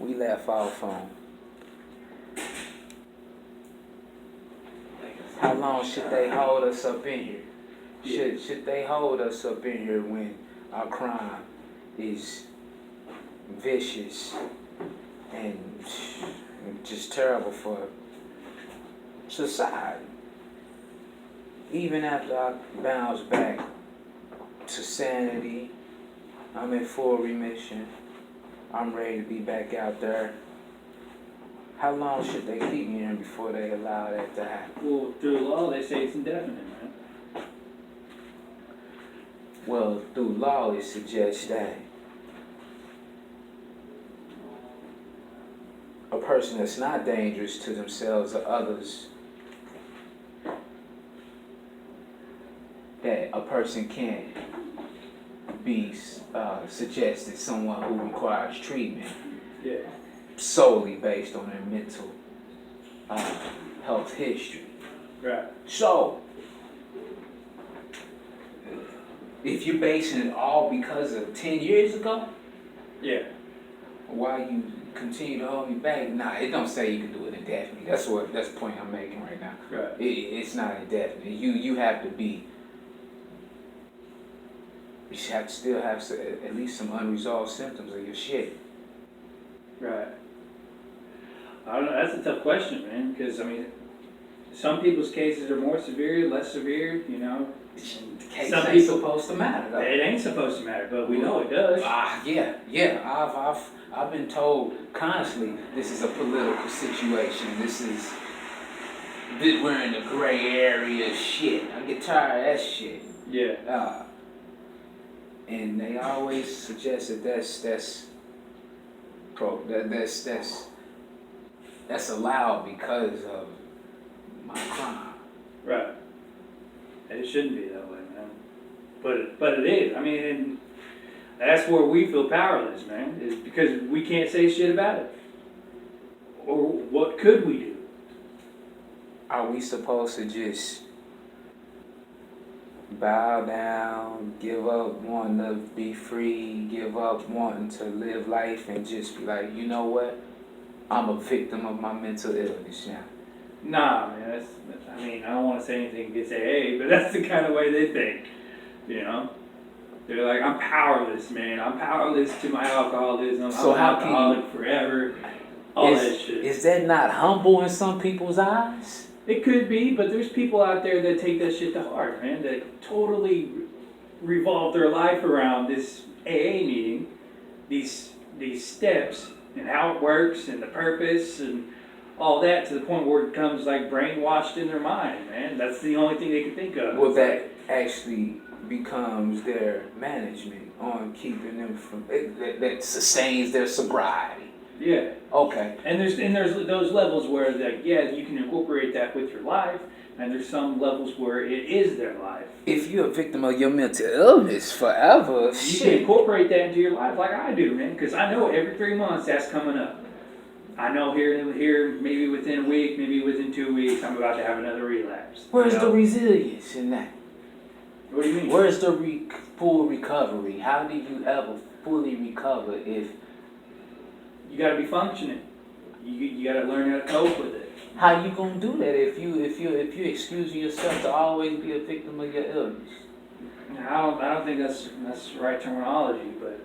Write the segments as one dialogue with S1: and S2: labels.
S1: we left off on how long should they hold us up in here? Should they hold us up in here when our crime is vicious and just terrible for society? Even after I bounce back to sanity, I'm in full remission, I'm ready to be back out there. How long should they keep me in before they allow that to happen?
S2: Well, through law, they say it's indefinite, man.
S1: Well, through law, it suggests that a person that's not dangerous to themselves or others, that a person can't be suggested someone who requires treatment solely based on their mental health history.
S2: Right.
S1: So, if you're basing it all because of 10 years ago, why you continue to hold me back? Nah, it don't say you can do it indefinitely. That's the point I'm making right now.
S2: Right.
S1: It's not indefinite. You have to be. You have to still have at least some unresolved symptoms of your shit.
S2: Right. I don't know. That's a tough question, man. Because I mean, some people's cases are more severe, less severe. You know.
S1: The case
S2: Some
S1: ain't
S2: people,
S1: supposed to matter, though.
S2: It ain't supposed to matter, but we know it does.
S1: Yeah. I've been told constantly this is a political situation. We're in the gray area. Shit, I get tired of that shit.
S2: Yeah.
S1: And they always suggest that that's allowed because of my crime.
S2: Right. It shouldn't be that way, man. But it is. I mean, and that's where we feel powerless, man. Is because we can't say shit about it. Or what could we do?
S1: Are we supposed to just bow down, give up wanting to be free, give up wanting to live life, and just be like, you know what? I'm a victim of my mental illness now.
S2: Nah, man. I mean, I don't want to say anything against AA, but that's the kind of way they think. You know, they're like, I'm powerless, man. I'm powerless to my alcoholism.
S1: So
S2: I'm
S1: how
S2: alcoholic forever. All that shit.
S1: Is that not humble in some people's eyes?
S2: It could be, but there's people out there that take that shit to heart, man. That totally revolve their life around this AA meeting, these steps, and how it works, and the purpose, and all that, to the point where it becomes like brainwashed in their mind, man. That's the only thing they can think of.
S1: Well, that actually becomes their management on keeping them from that sustains their sobriety.
S2: Yeah.
S1: Okay.
S2: And there's those levels where you can incorporate that with your life, and there's some levels where it is their life.
S1: If you're a victim of your mental illness forever,
S2: you can incorporate that into your life like I do, man. Because I know every 3 months that's coming up. I know here, maybe within a week, maybe within 2 weeks, I'm about to have another relapse.
S1: Where's the resilience in that?
S2: What do you mean?
S1: Where's the full recovery? How do you ever fully recover if...
S2: You got to be functioning. You got to learn how to cope with it.
S1: How you gonna do that if you excusing yourself to always be a victim of your illness?
S2: I don't think that's the right terminology, but...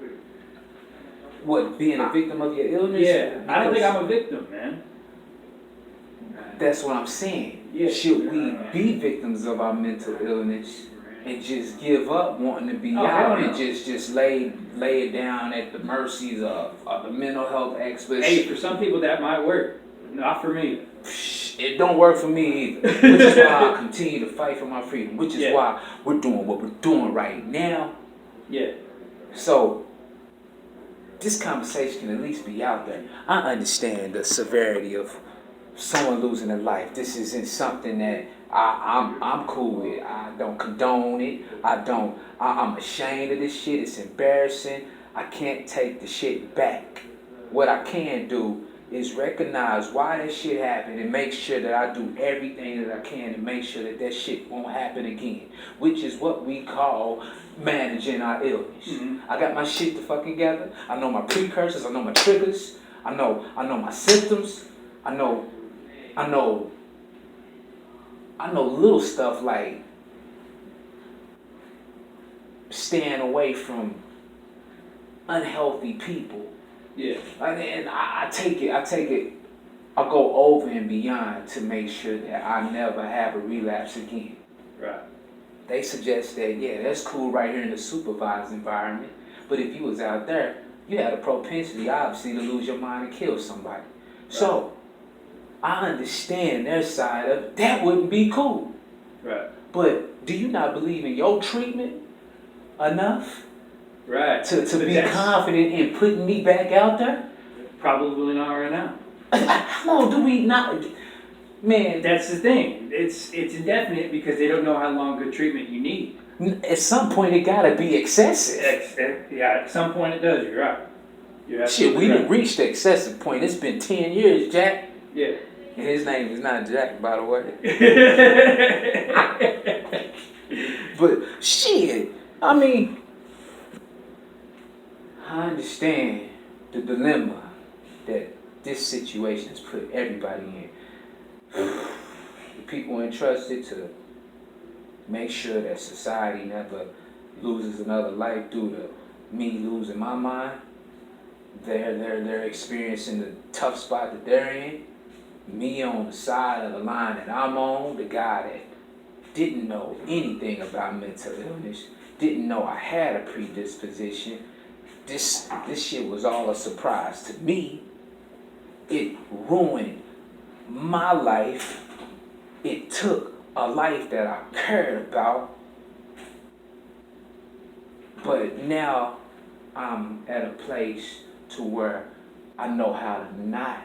S1: What, being a victim of your illness?
S2: Yeah, I don't think I'm a victim, man.
S1: That's what I'm saying.
S2: Yeah.
S1: Should we be victims of our mental illness and just give up wanting to be out and just lay it down at the mercies of the mental health experts?
S2: Hey, for some people that might work. Not for me.
S1: It don't work for me either. Which is why I continue to fight for my freedom. Which is why we're doing what we're doing right now.
S2: Yeah.
S1: So, this conversation can at least be out there. I understand the severity of someone losing their life. This isn't something that I'm cool with. I don't condone it. I'm ashamed of this shit. It's embarrassing. I can't take the shit back. What I can do is recognize why that shit happened and make sure that I do everything that I can to make sure that shit won't happen again, which is what we call managing our illness. Mm-hmm. I got my shit to fucking together. I know my precursors. I know my triggers. I know my symptoms. I know little stuff like staying away from unhealthy people.
S2: Yeah.
S1: And I take it, I go over and beyond to make sure that I never have a relapse again.
S2: Right.
S1: They suggest that, yeah, that's cool right here in the supervised environment, but if you was out there, you had a propensity, obviously, to lose your mind and kill somebody. Right. So, I understand their side of it. That wouldn't be cool.
S2: Right.
S1: But do you not believe in your treatment enough?
S2: Right.
S1: To be confident in putting me back out there?
S2: Probably not right now.
S1: How long do we not? Man,
S2: that's the thing. It's indefinite because they don't know how long good treatment you need.
S1: At some point, it gotta be excessive.
S2: Yeah, at some point it does. You're right.
S1: Shit, we didn't reach the excessive point. It's been 10 years, Jack.
S2: Yeah.
S1: And his name is not Jack, by the way. But shit, I mean, I understand the dilemma that this situation has put everybody in. The people entrusted to make sure that society never loses another life due to me losing my mind. They're experiencing the tough spot that they're in. Me on the side of the line that I'm on, the guy that didn't know anything about mental illness, didn't know I had a predisposition. This shit was all a surprise to me. It ruined my life. It took a life that I cared about. But now I'm at a place to where I know how to not